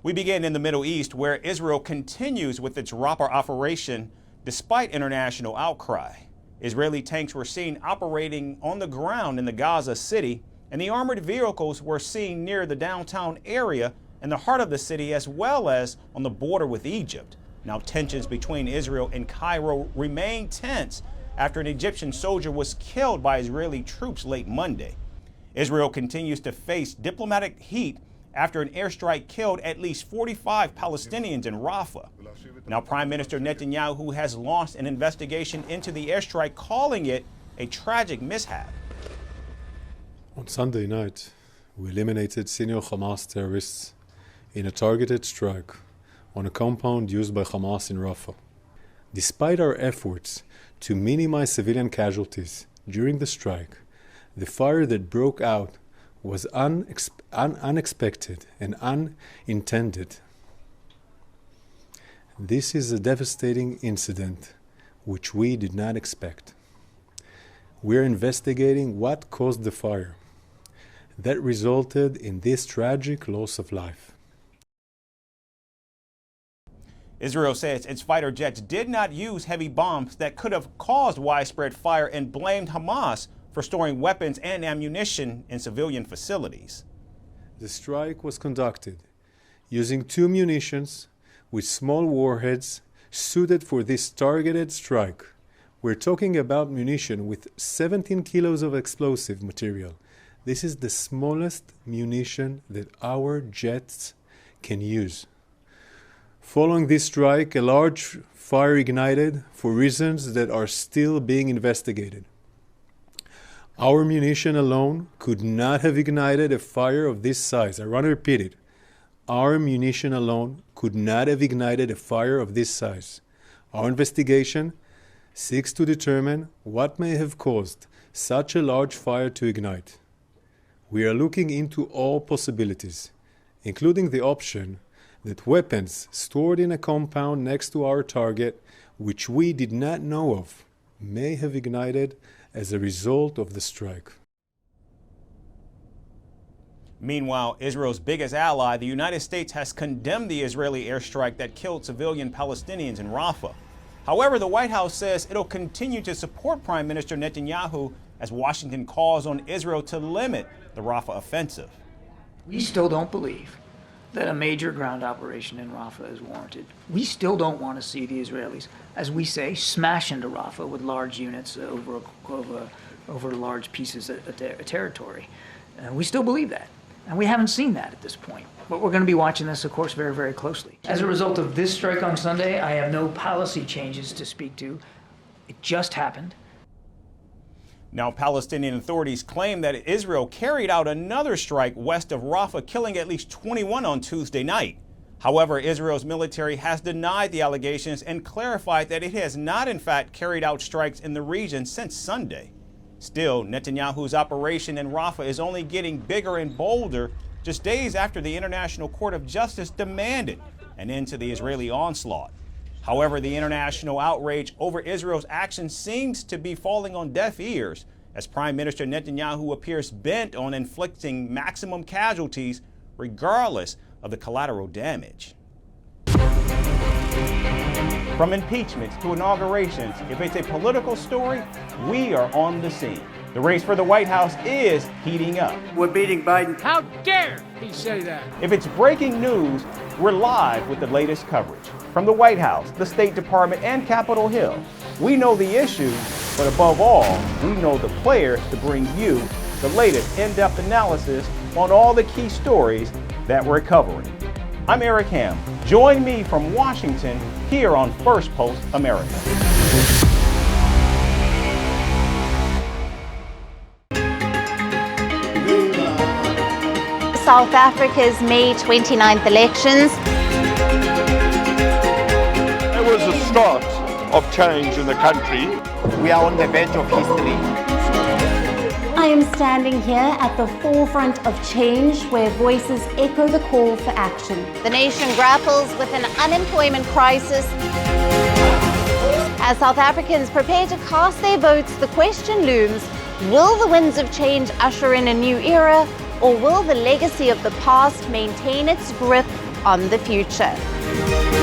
We begin in the Middle East, where Israel continues with its Rafah operation despite international outcry. Israeli tanks were seen operating on the ground in the Gaza city, and the armored vehicles were seen near the downtown area in the heart of the city, as well as on the border with Egypt. Now, tensions between Israel and Cairo remain tense after an Egyptian soldier was killed by Israeli troops late Monday. Israel continues to face diplomatic heat after an airstrike killed at least 45 Palestinians in Rafah. Now, Prime Minister Netanyahu has launched an investigation into the airstrike, calling it a tragic mishap. On Sunday night, we eliminated senior Hamas terrorists in a targeted strike on a compound used by Hamas in Rafah. Despite our efforts to minimize civilian casualties during the strike, the fire that broke out was unexpected and unintended. This is a devastating incident which we did not expect. We are investigating what caused the fire that resulted in this tragic loss of life. Israel says its fighter jets did not use heavy bombs that could have caused widespread fire and blamed Hamas for storing weapons and ammunition in civilian facilities. The strike was conducted using two munitions with small warheads suited for this targeted strike. We're talking about munition with 17 kilos of explosive material. This is the smallest munition that our jets can use. Following this strike, a large fire ignited for reasons that are still being investigated. Our munition alone could not have ignited a fire of this size. I want to repeat it. Our munition alone could not have ignited a fire of this size. Our investigation seeks to determine what may have caused such a large fire to ignite. We are looking into all possibilities, including the option that weapons stored in a compound next to our target, which we did not know of, may have ignited as a result of the strike. Meanwhile, Israel's biggest ally, the United States, has condemned the Israeli airstrike that killed civilian Palestinians in Rafah. However, the White House says it'll continue to support Prime Minister Netanyahu as Washington calls on Israel to limit the Rafah offensive. We still don't believe that a major ground operation in Rafah is warranted. We still don't want to see the Israelis, as we say, smash into Rafah with large units over large pieces of territory. We still believe that, and we haven't seen that at this point. But we're going to be watching this, of course, very, very closely. As a result of this strike on Sunday, I have no policy changes to speak to. It just happened. Now, Palestinian authorities claim that Israel carried out another strike west of Rafah, killing at least 21 on Tuesday night. However, Israel's military has denied the allegations and clarified that it has not, in fact, carried out strikes in the region since Sunday. Still, Netanyahu's operation in Rafah is only getting bigger and bolder just days after the International Court of Justice demanded an end to the Israeli onslaught. However, the international outrage over Israel's action seems to be falling on deaf ears, as Prime Minister Netanyahu appears bent on inflicting maximum casualties regardless of the collateral damage. From impeachments to inaugurations, if it's a political story, we are on the scene. The race for the White House is heating up. We're beating Biden. How dare he say that? If it's breaking news, we're live with the latest coverage. From the White House, the State Department, and Capitol Hill, we know the issues, but above all, we know the players to bring you the latest in-depth analysis on all the key stories that we're covering. I'm Eric Ham. Join me from Washington here on Firstpost America. South Africa's May 29th elections. There was a start of change in the country. We are on the verge of history. I am standing here at the forefront of change, where voices echo the call for action. The nation grapples with an unemployment crisis. As South Africans prepare to cast their votes, the question looms: will the winds of change usher in a new era, or will the legacy of the past maintain its grip on the future.